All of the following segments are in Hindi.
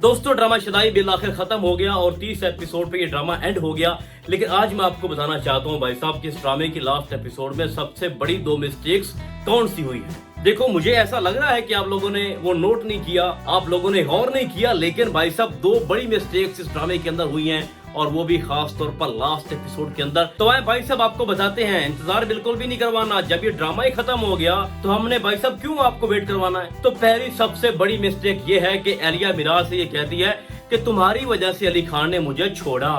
दोस्तों ड्रामा शदाई बिल आखिर खत्म हो गया और 30 एपिसोड पे ये ड्रामा एंड हो गया। लेकिन आज मैं आपको बताना चाहता हूँ भाई साहब कि इस ड्रामे की लास्ट एपिसोड में सबसे बड़ी 2 मिस्टेक्स कौन सी हुई है। देखो मुझे ऐसा लग रहा है कि आप लोगों ने वो नोट नहीं किया, आप लोगों ने गौर नहीं किया, लेकिन भाई साहब 2 बड़ी मिस्टेक्स इस ड्रामे के अंदर हुई हैं और वो भी खास तौर पर लास्ट एपिसोड के अंदर। तो आए भाई साहब आपको बताते हैं, इंतजार बिल्कुल भी नहीं करवाना। जब ये ड्रामा ही खत्म हो गया तो हमने भाई साहब क्यों आपको वेट करवाना है। तो पहली सबसे बड़ी मिस्टेक ये है कि एलिया मिराज से ये कहती है कि तुम्हारी वजह से अली खान ने मुझे छोड़ा।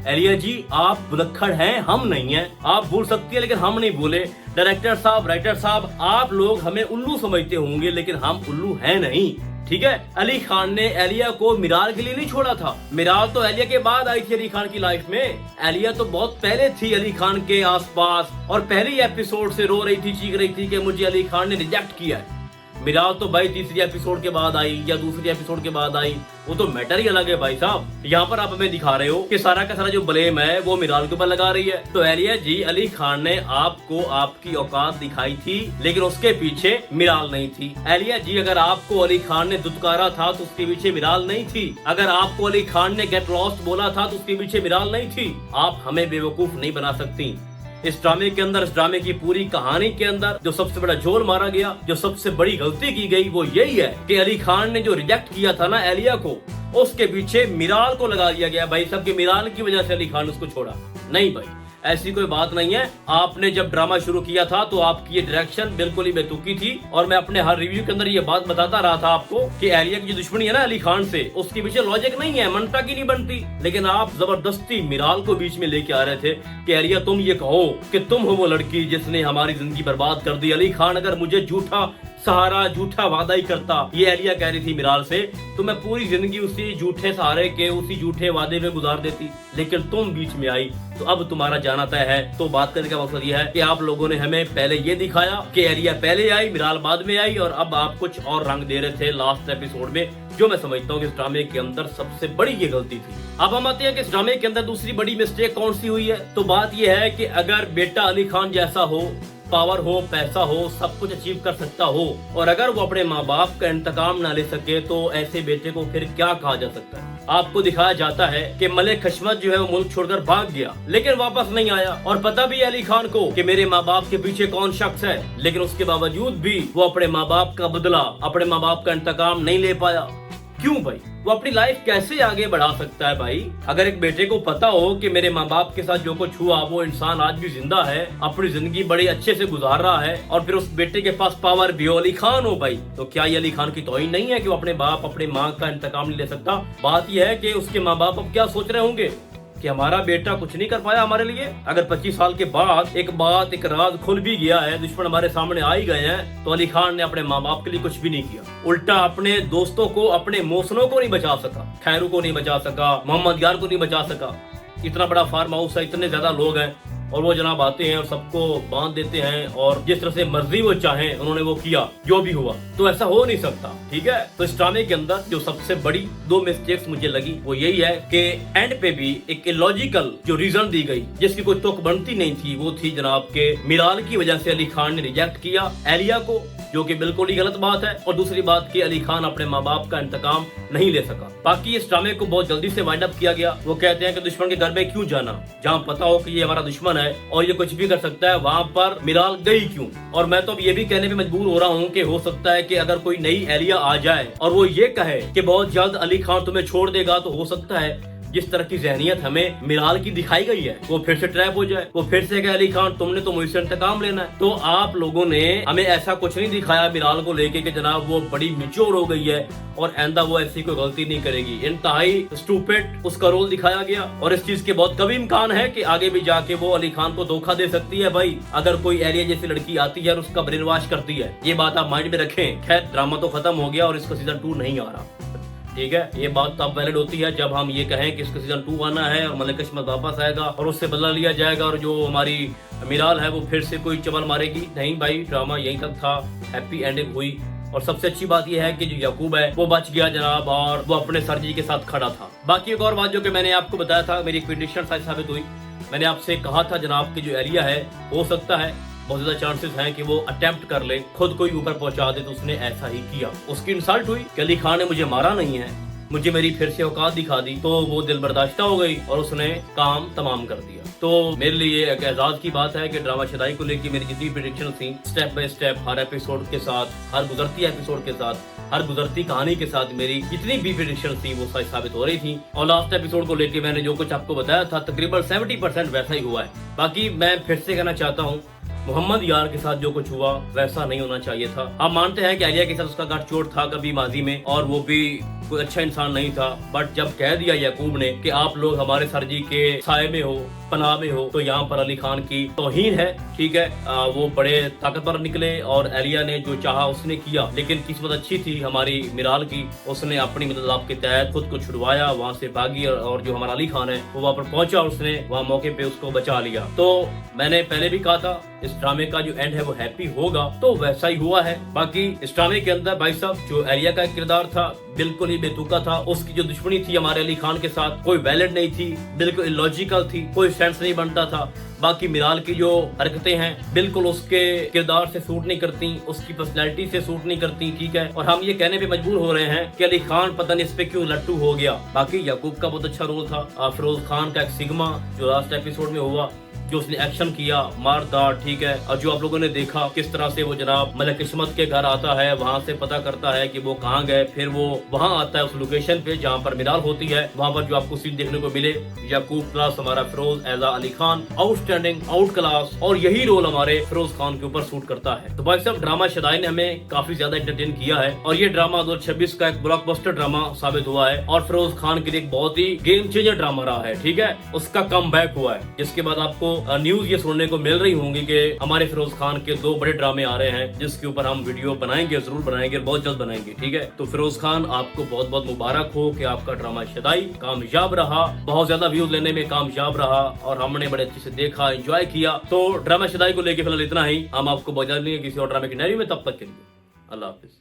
एलिया जी आप भुलक्कड़ हैं, हम नहीं हैं। आप भूल सकती है लेकिन हम नहीं भूले। डायरेक्टर साहब, राइटर साहब, आप लोग हमें उल्लू समझते होंगे लेकिन हम उल्लू हैं नहीं, ठीक है। अली खान ने एलिया को मिराल के लिए नहीं छोड़ा था। मिराल तो एलिया के बाद आई थी अली खान की लाइफ में। एलिया तो बहुत पहले थी अली खान के आसपास और पहली एपिसोड से रो रही थी, चीख रही थी कि मुझे अली खान ने रिजेक्ट किया है। मिराल तो भाई तीसरी एपिसोड के बाद आई या दूसरी एपिसोड के बाद आई, वो तो मैटर ही अलग है भाई साहब। यहाँ पर आप हमें दिखा रहे हो कि सारा का सारा जो ब्लेम है वो मिराल के ऊपर लगा रही है। तो एलिया जी अली खान ने आपको आपकी औकात दिखाई थी लेकिन उसके पीछे मिराल नहीं थी। एलिया जी अगर आपको अली खान ने दुत्कारा था तो उसके पीछे मिराल नहीं थी। अगर आपको अली खान ने गेट लॉस्ट बोला था तो उसके पीछे मिराल नहीं थी। आप हमें बेवकूफ नहीं बना सकती। इस ड्रामे के अंदर, इस ड्रामे की पूरी कहानी के अंदर जो सबसे बड़ा जोर मारा गया, जो सबसे बड़ी गलती की गई वो यही है कि अली खान ने जो रिजेक्ट किया था ना एलिया को, उसके पीछे मिराल को लगा दिया गया भाई साहब कि मिराल की वजह से अली खान उसको छोड़ा। नहीं भाई, ऐसी कोई बात नहीं है। आपने जब ड्रामा शुरू किया था तो आपकी ये डायरेक्शन बिल्कुल ही बेतुकी थी और मैं अपने हर रिव्यू के अंदर ये बात बताता रहा था आपको कि एलिया की जो दुश्मनी है ना अली खान से, उसके पीछे लॉजिक नहीं है, मनता की नहीं बनती। लेकिन आप जबरदस्ती मिराल को बीच में लेके आ रहे थे कि एलिया तुम ये कहो कि तुम हो वो लड़की जिसने हमारी जिंदगी बर्बाद कर दी। अली खान अगर मुझे झूठा सहारा, झूठा वादा ही करता, ये एलिया कह रही थी मिराल से, तो मैं पूरी जिंदगी उसी झूठे सहारे के, उसी झूठे वादे में गुजार देती। लेकिन तुम बीच में आई तो अब तुम्हारा जाना तय है। तो बात करने का मकसद ये है कि आप लोगों ने हमें पहले ये दिखाया कि एलिया पहले आई, मिराल बाद में आई और अब आप कुछ और रंग दे रहे थे लास्ट एपिसोड में, जो मैं समझता हूँ कि इस ड्रामे के अंदर सबसे बड़ी ये गलती थी। अब हम आते हैं कि इस ड्रामे के अंदर दूसरी बड़ी मिस्टेक कौन सी हुई है। तो बात यह है कि अगर बेटा अली खान जैसा हो, पावर हो, पैसा हो, सब कुछ अचीव कर सकता हो और अगर वो अपने माँ बाप का इंतकाम ना ले सके तो ऐसे बेटे को फिर क्या कहा जा सकता है। आपको दिखाया जाता है कि मलिक हशमत जो है वो मुल्क छोड़कर भाग गया लेकिन वापस नहीं आया और पता भी अली खान को कि मेरे माँ बाप के पीछे कौन शख्स है, लेकिन उसके बावजूद भी वो अपने माँ बाप का बदला, अपने माँ बाप का इंतकाम नहीं ले पाया। क्यों भाई? वो अपनी लाइफ कैसे आगे बढ़ा सकता है भाई? अगर एक बेटे को पता हो कि मेरे माँ बाप के साथ जो कुछ हुआ वो इंसान आज भी जिंदा है, अपनी जिंदगी बड़े अच्छे से गुजार रहा है और फिर उस बेटे के पास पावर भी हो, अली खान हो भाई, तो क्या ये अली खान की तौहीन नहीं है कि वो अपने बाप, अपने माँ का इंतकाम नहीं ले सकता? बात यह है कि उसके माँ बाप अब क्या सोच रहे होंगे कि हमारा बेटा कुछ नहीं कर पाया हमारे लिए। अगर 25 साल के बाद एक बात, एक राज खुल भी गया है, दुश्मन हमारे सामने आ ही गए हैं, तो अली खान ने अपने माँ बाप के लिए कुछ भी नहीं किया। उल्टा अपने दोस्तों को, अपने मोहसिनों को नहीं बचा सका, खैरू को नहीं बचा सका, मोहम्मद यार को नहीं बचा सका। इतना बड़ा फार्म हाउस है, इतने ज्यादा लोग हैं और वो जनाब आते हैं और सबको बांध देते हैं और जिस तरह से मर्जी वो चाहें उन्होंने वो किया, जो भी हुआ। तो ऐसा हो नहीं सकता, ठीक है। तो इस ड्रामे के अंदर जो सबसे बड़ी 2 मिस्टेक्स मुझे लगी वो यही है कि एंड पे भी एक इलॉजिकल जो रीजन दी गई जिसकी कोई तुक बनती नहीं थी, वो थी जनाब के मिराल की वजह से अली खान ने रिजेक्ट किया एलिया को, जो कि बिल्कुल ही गलत बात है। और दूसरी बात कि अली खान अपने माँ बाप का इंतकाम नहीं ले सका। बाकी इस ड्रामे को बहुत जल्दी से वाइंड अप किया गया। वो कहते हैं कि दुश्मन के घर में क्यों जाना, जहाँ पता हो कि ये हमारा दुश्मन है और ये कुछ भी कर सकता है, वहाँ पर मिराल गई क्यों? और मैं तो अब ये भी कहने पे मजबूर हो रहा हूँ कि हो सकता है कि अगर कोई नई एलिया आ जाए और वो ये कहे कि बहुत जल्द अली खान तुम्हें छोड़ देगा, तो हो सकता है जिस तरह की जहनियत हमें मिराल की दिखाई गई है वो फिर से ट्रैप हो जाए, वो फिर से कहे अली खान तुमने तो मुझसे इंतकाम लेना है। तो आप लोगों ने हमें ऐसा कुछ नहीं दिखाया मिराल को लेके कि जनाब वो बड़ी मैच्योर हो गई है और आइंदा वो ऐसी कोई गलती नहीं करेगी। इंतहाई स्टूपिड उसका रोल दिखाया गया और इस चीज के बहुत कभी इम्कान है कि आगे भी जाके वो अली खान को धोखा दे सकती है भाई, अगर कोई एलिया जैसी लड़की आती है और उसका ब्रेन वॉश करती है। ये बात आप माइंड में रखें। खैर ड्रामा तो खत्म हो गया और इसका सीजन 2 नहीं आ रहा, ठीक है। ये बात तब वैलिड होती है जब हम ये कहें कि इसका सीजन 2 आना है और मलिक हशमत वापस आएगा और उससे बदला लिया जाएगा और जो हमारी मिराल है वो फिर से कोई चबल मारेगी। नहीं भाई, ड्रामा यहीं तक था, हैप्पी एंडिंग हुई। और सबसे अच्छी बात यह है कि जो याकूब है वो बच गया जनाब और वो अपने सरजी के साथ खड़ा था। बाकी एक और बात जो कि मैंने आपको बताया था, मेरी प्रेडिक्शन साबित हुई। मैंने आपसे कहा था जनाब की जो एलिया है हो सकता है, बहुत ज्यादा चांसेस हैं कि वो अटेम्प्ट कर ले, खुद कोई ऊपर पहुंचा दे, तो उसने ऐसा ही किया। उसकी इंसल्ट हुई कि अली खान ने मुझे मारा नहीं है, मुझे मेरी फिर से औकात दिखा दी तो वो दिल बर्दाश्ता हो गई और उसने काम तमाम कर दिया। तो मेरे लिए एक एजाज की बात है कि ड्रामा शदाई को लेकर मेरी जितनी प्रेडिक्शन थी step by step her episode के साथ, हर गुजरती एपिसोड के साथ, हर गुजरती कहानी के साथ मेरी जितनी भी प्रेडिक्शन थी वो सच साबित हो रही थी। और लास्ट एपिसोड को लेकर मैंने जो कुछ आपको बताया था तकरीबन 70% वैसा ही हुआ है। बाकी मैं फिर से कहना चाहता हूँ मोहम्मद यार के साथ जो कुछ हुआ वैसा नहीं होना चाहिए था। हम मानते हैं कि आलिया के साथ उसका गठजोड़ था कभी माजी में और वो भी कोई अच्छा इंसान नहीं था, बट जब कह दिया याकूब ने कि आप लोग हमारे सर जी के साए में हो, पनाह में हो, तो यहाँ पर अली खान की तौहीन है। ठीक है, वो बड़े ताकतवर निकले और आलिया ने जो चाहा उसने किया, लेकिन किस्मत अच्छी थी हमारी मिराल की, उसने अपनी मदद के तहत खुद को छुड़वाया, वहाँ से भागी और जो हमारा अली खान है वो वहाँ पर पहुंचा, उसने वहाँ मौके पे उसको बचा लिया। तो मैंने पहले भी कहा था इस ड्रामे का जो एंड है वो हैप्पी होगा, तो वैसा ही हुआ है। बाकी इस ड्रामे के अंदर भाई साहब जो आलिया का किरदार था बिल्कुल ही बेतुका था। उसकी जो दुश्मनी थी हमारे अली खान के साथ कोई वैलिड नहीं थी, बिल्कुल इलॉजिकल थी, कोई सेंस नहीं बनता था। बाकी मिराल की जो हरकतें हैं बिल्कुल उसके किरदार से सूट नहीं करती, उसकी पर्सनैलिटी से सूट नहीं करती। ठीक है, और हम ये कहने पे मजबूर हो रहे हैं कि अली खान पता नहीं इस पे क्यों लट्टू हो गया। बाकी याकूब का बहुत अच्छा रोल था, फिरोज खान का एक सिग्मा जो लास्ट एपिसोड में हुआ, जो उसने एक्शन किया मारदार। ठीक है, और जो आप लोगों ने देखा किस तरह से वो जनाब मलक किस्मत के घर आता है, वहाँ से पता करता है कि वो कहाँ गए, फिर वो वहाँ आता है उस लोकेशन पे जहाँ पर मिराल होती है, वहाँ पर जो आपको सीन देखने को मिले याकूब प्लस हमारा Firoz as Ali Khan outstanding out class, और यही रोल हमारे फिरोज खान के ऊपर सूट करता है। तो भाई साहब ड्रामा शदाई ने हमें काफी ज्यादा एंटरटेन किया है और ये ड्रामा 2026 का एक ब्लॉकबस्टर ड्रामा साबित हुआ है और फिरोज खान के लिए एक बहुत ही गेम चेंजर ड्रामा रहा है। ठीक है, उसका कम बैक हुआ है, जिसके बाद आपको न्यूज ये सुनने को मिल रही होंगी कि हमारे फिरोज खान के 2 बड़े ड्रामे आ रहे हैं जिसके ऊपर हम वीडियो बनाएंगे, जरूर बनाएंगे, बहुत जल्द बनाएंगे। ठीक है, तो फिरोज खान आपको बहुत बहुत मुबारक हो कि आपका ड्रामा शदाई कामयाब रहा, बहुत ज्यादा व्यूज लेने में कामयाब रहा और हमने बड़े अच्छे से देखा, एंजॉय किया। तो ड्रामा शदाई को लेकर फिलहाल इतना ही, हम आपको बजा लेंगे किसी और ड्रामे की नई में, तब तक के लिए अल्लाह हाफिज।